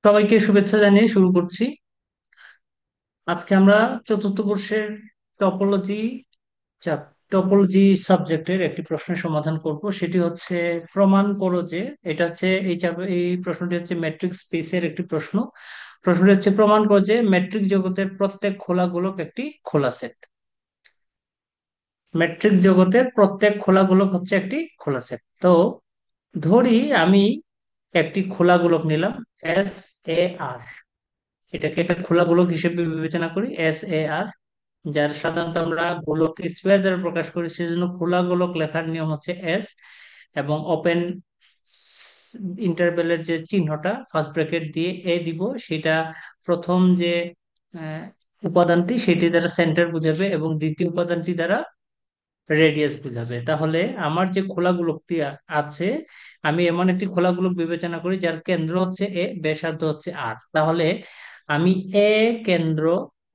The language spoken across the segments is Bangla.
সবাইকে শুভেচ্ছা জানিয়ে শুরু করছি। আজকে আমরা চতুর্থ বর্ষের টপোলজি টপোলজি সাবজেক্টের একটি প্রশ্নের সমাধান করব। সেটি হচ্ছে, প্রমাণ করো যে, এটা হচ্ছে এই প্রশ্নটি হচ্ছে ম্যাট্রিক্স স্পেসের একটি প্রশ্ন। প্রশ্নটি হচ্ছে, প্রমাণ করো যে ম্যাট্রিক্স জগতের প্রত্যেক খোলা গোলক একটি খোলা সেট। ম্যাট্রিক্স জগতের প্রত্যেক খোলা গোলক হচ্ছে একটি খোলা সেট। তো ধরি আমি একটি খোলা গোলক নিলাম, SAR। এটাকে একটা খোলা গোলক হিসেবে বিবেচনা করি, SAR, যার সাধারণত আমরা গোলক স্কয়ার দ্বারা প্রকাশ করি, সেজন্য খোলা গোলক লেখার নিয়ম হচ্ছে S, এবং ওপেন ইন্টারভ্যালের যে চিহ্নটা ফার্স্ট ব্র্যাকেট দিয়ে দিব, সেটা প্রথম যে আহ, উপাদানটি সেটি দ্বারা সেন্টার বুঝাবে, এবং দ্বিতীয় উপাদানটি দ্বারা রেডিয়াস বুঝাবে। তাহলে আমার যে খোলা গোলকটি আছে, আমি এমন একটি খোলা গোলক বিবেচনা করি যার কেন্দ্র হচ্ছে এ, ব্যাসার্ধ হচ্ছে আর। তাহলে আমি এ কেন্দ্র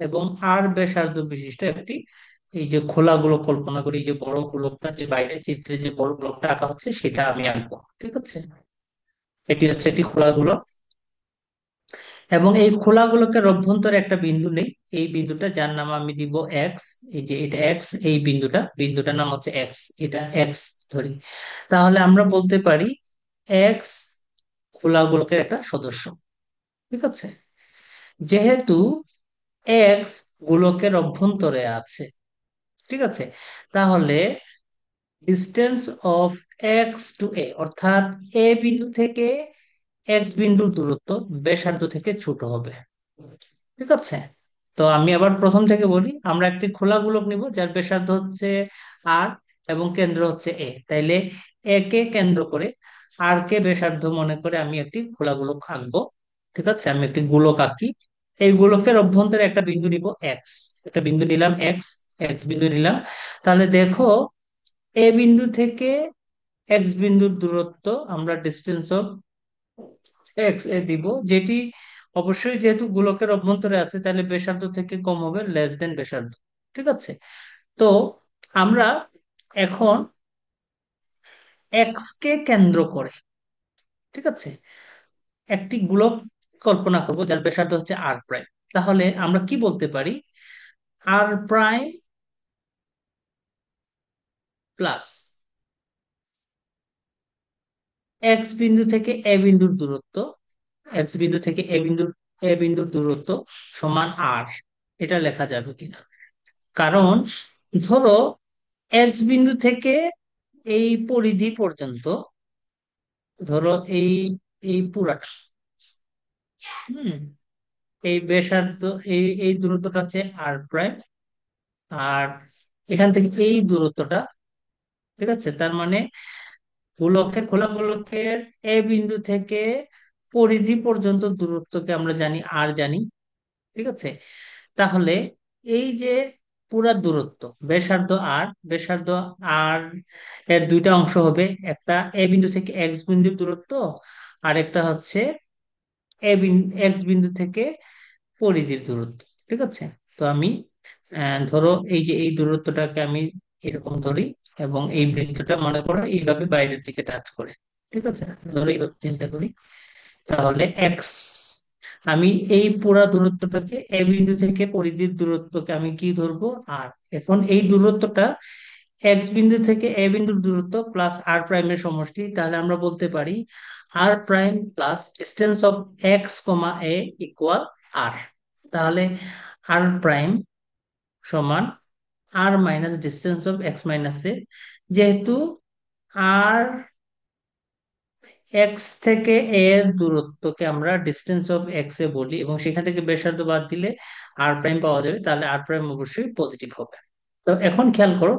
এবং আর ব্যাসার্ধ বিশিষ্ট একটি এই যে খোলা গোলক কল্পনা করি। এই যে বড় গোলকটা, যে বাইরে চিত্রে যে বড় গোলকটা আঁকা হচ্ছে, সেটা আমি আঁকবো। ঠিক আছে, এটি হচ্ছে একটি খোলা গোলক, এবং এই খোলা গোলকের অভ্যন্তরে একটা বিন্দু নেই। এই বিন্দুটা, যার নাম আমি দিব এক্স। এই যে এটা এক্স, এই বিন্দুটার নাম হচ্ছে এক্স, এটা এক্স ধরি। তাহলে আমরা বলতে পারি এক্স খোলা গোলকের একটা সদস্য। ঠিক আছে, যেহেতু এক্স গোলকের অভ্যন্তরে আছে, ঠিক আছে, তাহলে ডিস্টেন্স অফ এক্স টু এ, অর্থাৎ এ বিন্দু থেকে এক্স বিন্দুর দূরত্ব ব্যাসার্ধ থেকে ছোট হবে। ঠিক আছে, তো আমি আবার প্রথম থেকে বলি। আমরা একটি খোলা গোলক নিব যার ব্যাসার্ধ হচ্ছে আর, এবং কেন্দ্র হচ্ছে এ। তাইলে এ কে কেন্দ্র করে, আর কে ব্যাসার্ধ মনে করে আমি একটি খোলা গোলক আঁকবো। ঠিক আছে, আমি একটি গোলক আঁকি। এই গোলকের অভ্যন্তরে একটা বিন্দু নিব এক্স, একটা বিন্দু নিলাম এক্স, এক্স বিন্দু নিলাম। তাহলে দেখো, এ বিন্দু থেকে এক্স বিন্দুর দূরত্ব আমরা ডিস্টেন্স অফ এক্স এ দিব, যেটি অবশ্যই যেহেতু গোলকের অভ্যন্তরে আছে, তাহলে ব্যাসার্ধ থেকে কম হবে, লেস দেন ব্যাসার্ধ। ঠিক আছে, তো আমরা এখন এক্স কে কেন্দ্র করে, ঠিক আছে, একটি গোলক কল্পনা করব যার ব্যাসার্ধ হচ্ছে আর প্রাইম। তাহলে আমরা কি বলতে পারি, আর প্রাইম প্লাস এক্স বিন্দু থেকে এ বিন্দুর দূরত্ব, এক্স বিন্দু থেকে এ বিন্দুর দূরত্ব সমান আর। এটা লেখা যাবে কিনা? কারণ ধরো, এক্স বিন্দু থেকে এই পরিধি পর্যন্ত, ধরো এই এই পুরাটা, হুম, এই ব্যাসার্ধ, এই দূরত্বটা হচ্ছে আর প্রাইম। আর এখান থেকে এই দূরত্বটা, ঠিক আছে, তার মানে খোলা গোলকের এ বিন্দু থেকে পরিধি পর্যন্ত দূরত্বকে আমরা জানি আর জানি। ঠিক আছে, তাহলে এই যে পুরা দূরত্ব, ব্যাসার্ধ আর, ব্যাসার্ধ আর এর দুইটা অংশ হবে, একটা এ বিন্দু থেকে এক্স বিন্দুর দূরত্ব, আর একটা হচ্ছে এক্স বিন্দু থেকে পরিধির দূরত্ব। ঠিক আছে, তো আমি ধরো এই যে এই দূরত্বটাকে আমি এরকম ধরি, এবং এই বৃত্তটা মনে করো এইভাবে বাইরের দিকে টাচ করে। ঠিক আছে, ধরো এইভাবে চিন্তা করি। তাহলে এক্স, আমি এই পুরা দূরত্বটাকে, এ বিন্দু থেকে পরিধির দূরত্বকে আমি কি ধরবো, আর। এখন এই দূরত্বটা এক্স বিন্দু থেকে এ বিন্দুর দূরত্ব প্লাস আর প্রাইমের সমষ্টি। তাহলে আমরা বলতে পারি R prime plus distance of X comma A equal R. তাহলে আর প্রাইম সমান R minus distance of X minus A. যেহেতু আর এক্স থেকে এ এর দূরত্বকে আমরা ডিস্টেন্স অফ এক্স এ বলি, এবং সেখান থেকে ব্যাসার্ধ বাদ দিলে আর প্রাইম পাওয়া যাবে, তাহলে আর প্রাইম অবশ্যই পজিটিভ হবে। তো এখন খেয়াল করো,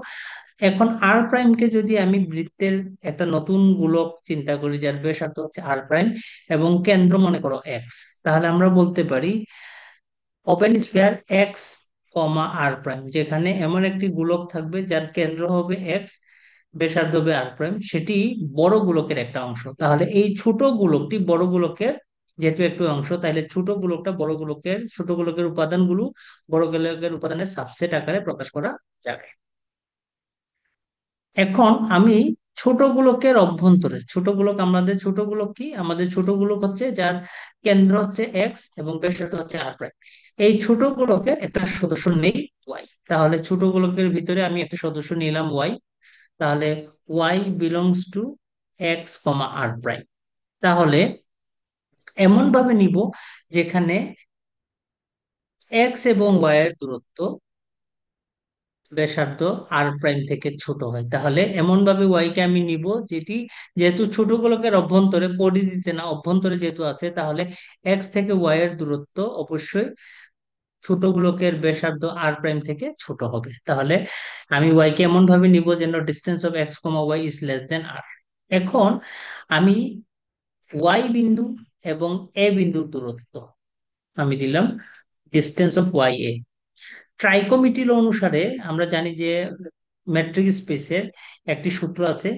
এখন আর প্রাইমকে যদি আমি বৃত্তের একটা নতুন গোলক চিন্তা করি যার ব্যাসার্ধ হচ্ছে আর প্রাইম, এবং কেন্দ্র মনে করো এক্স, তাহলে আমরা বলতে পারি open sphere x comma R prime, যেখানে এমন একটি গোলক থাকবে যার কেন্দ্র হবে এক্স, ব্যাসার্ধ হবে আর প্রাইম, সেটি বড় গোলকের একটা অংশ। তাহলে এই ছোট গোলকটি বড় গোলকের যেহেতু একটু অংশ, তাহলে ছোট গোলকটা বড় গোলকের, ছোট গোলকের উপাদানগুলো বড় গোলকের উপাদানের সাবসেট আকারে প্রকাশ করা যাবে। এখন আমি ছোট গোলকের অভ্যন্তরে, ছোট গোলক, আমাদের ছোট গোলক কি, আমাদের ছোট গোলক হচ্ছে যার কেন্দ্র হচ্ছে এক্স এবং ব্যাসার্ধ হচ্ছে আর প্রাইম। এই ছোট গোলকের একটা সদস্য নেই ওয়াই। তাহলে ছোট গোলকের ভিতরে আমি একটা সদস্য নিলাম ওয়াই। তাহলে Y belongs to X comma R prime. তাহলে এমন ভাবে নিব যেখানে এক্স এবং ওয়াই এর দূরত্ব ব্যাসার্ধ আর প্রাইম থেকে ছোট হয়। তাহলে এমন ভাবে ওয়াই কে আমি নিব যেটি, যেহেতু ছোট গোলকের অভ্যন্তরে, পরিধিতে না অভ্যন্তরে যেহেতু আছে, তাহলে এক্স থেকে ওয়াই এর দূরত্ব অবশ্যই ছোট গোলকের ব্যাসার্ধ আর প্রাইম থেকে ছোট হবে। তাহলে আমি ওয়াই কে এমন ভাবে নিব যেন distance of X comma Y is less than R. এখন আমি ওয়াই বিন্দু এবং এ বিন্দুর দূরত্ব আমি দিলাম ডিস্টেন্স অফ ওয়াই এ। ট্রাইকোমিটি ল অনুসারে আমরা জানি যে মেট্রিক স্পেসের একটি সূত্র আছে,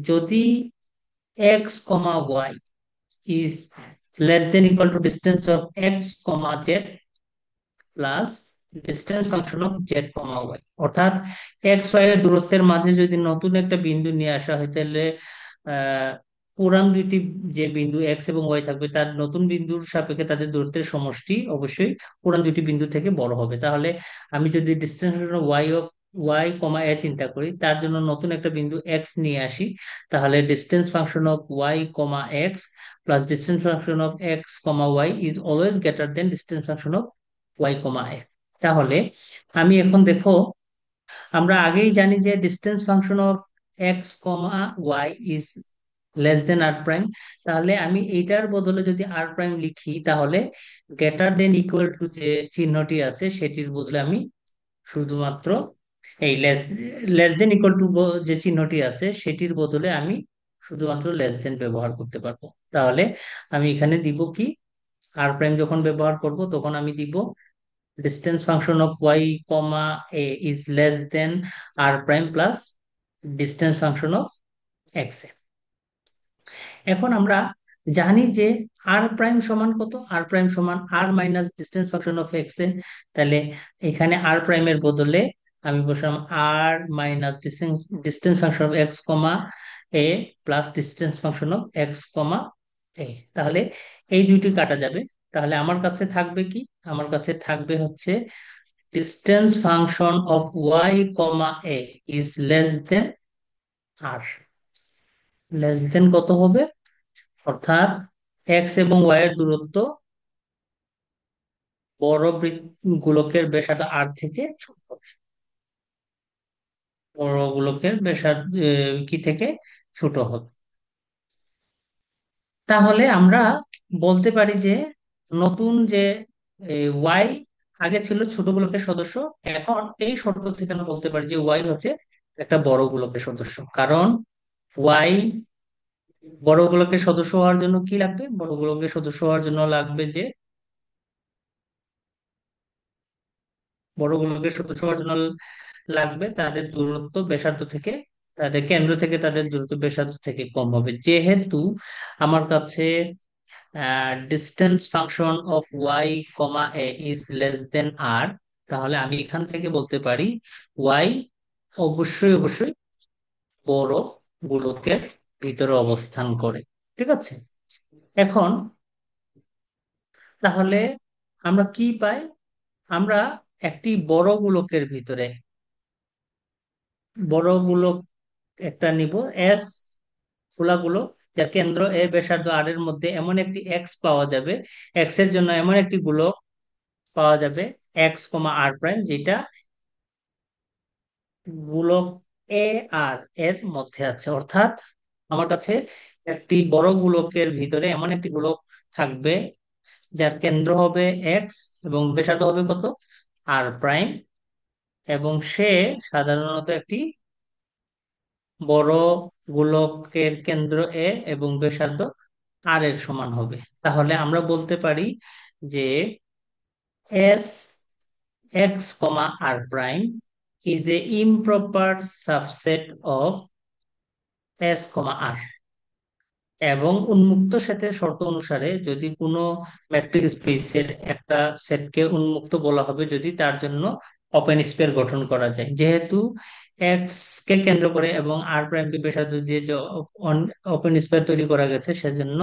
যদি X comma Y is less than equal to distance of X comma Z plus distance function of Z comma Y. অর্থাৎ এক্স ওয়াই এর দূরত্বের মাঝে যদি নতুন একটা বিন্দু নিয়ে আসা হয়, তাহলে আহ পুরান দুইটি যে বিন্দু এক্স এবং ওয়াই থাকবে, তার নতুন বিন্দুর সাপেক্ষে তাদের দূরত্বের সমষ্টি অবশ্যই পুরান দুইটি বিন্দু থেকে বড় হবে। তাহলে আমি যদি distance Y of Y comma এ চিন্তা করি, তার জন্য নতুন একটা বিন্দু এক্স নিয়ে আসি, তাহলে distance function of Y comma X plus distance function of X comma Y is always greater than distance function of Y comma A. তাহলে আমি এখন দেখো, আমরা আগেই জানি যে distance function of X comma Y is less than R prime. তাহলে আমি এইটার বদলে যদি আর প্রাইম লিখি, তাহলে গ্রেটার দেন ইকুয়াল টু যে চিহ্নটি আছে সেটির বদলে আমি শুধুমাত্র এই less less than equal two যে চিহ্নটি আছে সেটির বদলে আমি শুধুমাত্র লেস দেন ব্যবহার করতে পারবো। তাহলে আমি এখানে দিব কি, আর প্রাইম যখন ব্যবহার করব তখন আমি দিব distance function of y comma a is less than r prime plus distance function of x a। এখন আমরা জানি যে r প্রাইম সমান কত, r প্রাইম সমান r minus distance function of x এ। তাহলে এখানে r প্রাইমের বদলে আমি বসাম r minus distance distance function of x comma a plus distance function of x comma a। তাহলে এই দুইটি কাটা যাবে। তাহলে আমার কাছে থাকবে কি, আমার কাছে থাকবে হচ্ছে distance function of y comma a is less than r। Less than কত হবে, অর্থাৎ x এবং y এর দূরত্ব বড় গোলকের ব্যাসার্ধ r থেকে ছোট হবে। বড় গোলকের ব্যাসার্ধ কি থেকে ছোট হবে। তাহলে আমরা বলতে পারি যে নতুন যে y আগে ছিল ছোট গোলকের সদস্য, এখন এই শর্ত থেকে আমরা বলতে পারি যে y হচ্ছে একটা বড় গোলকের সদস্য। কারণ ওয়াই বড় গোলকের সদস্য হওয়ার জন্য কি লাগবে, বড় গোলকের সদস্য হওয়ার জন্য লাগবে যে, বড় গোলকের সদস্য হওয়ার জন্য লাগবে তাদের দূরত্ব ব্যাসার্ধ থেকে, তাদের কেন্দ্র থেকে তাদের দূরত্ব ব্যাসার্ধ থেকে কম হবে। যেহেতু আমার কাছে distance function of Y comma A is less than R, তাহলে আমি এখান থেকে বলতে পারি ওয়াই অবশ্যই অবশ্যই বড় গোলকের ভিতরে অবস্থান করে। ঠিক আছে। এখন তাহলে আমরা কি পাই, আমরা একটি বড় গোলকের ভিতরে, বড় গোলক একটা নিব এস, খোলা গোলক যার কেন্দ্র এ ব্যাসার্ধ আর এর মধ্যে এমন একটি এক্স পাওয়া যাবে, এক্স এর জন্য এমন একটি গোলক পাওয়া যাবে এক্স কমা আর প্রাইম, যেটা গোলক এ আর এর মধ্যে আছে। অর্থাৎ আমার কাছে একটি বড় গোলকের ভিতরে এমন একটি গোলক থাকবে যার কেন্দ্র হবে এক্স এবং ব্যাসার্ধ হবে কত, আর প্রাইম, এবং সে সাধারণত একটি বড় গোলকের কেন্দ্র এ এবং ব্যাসার্ধ আর এর সমান হবে। তাহলে আমরা বলতে পারি যে S X comma R prime is a improper subset of S comma R. এবং উন্মুক্ত সেটের শর্ত অনুসারে যদি কোনো ম্যাট্রিক স্পেসের একটা সেটকে উন্মুক্ত বলা হবে যদি তার জন্য ওপেন স্পেস গঠন করা যায়। যেহেতু এক্স কে কেন্দ্র করে এবং আর প্রাইম কে ব্যাসার্ধ দিয়ে যে ওপেন স্পেয়ার তৈরি করা গেছে, সেজন্য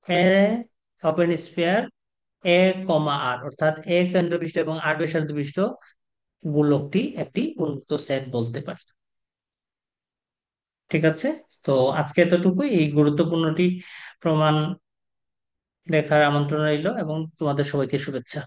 এ ওপেন স্পেয়ার এ কমা আর, অর্থাৎ এ কেন্দ্রবিষ্ট এবং আর ব্যাসার্ধ বিশিষ্ট গোলকটি একটি উন্মুক্ত সেট বলতে পারি। ঠিক আছে, তো আজকে এতটুকুই। এই গুরুত্বপূর্ণটি প্রমাণ দেখার আমন্ত্রণ রইল এবং তোমাদের সবাইকে শুভেচ্ছা।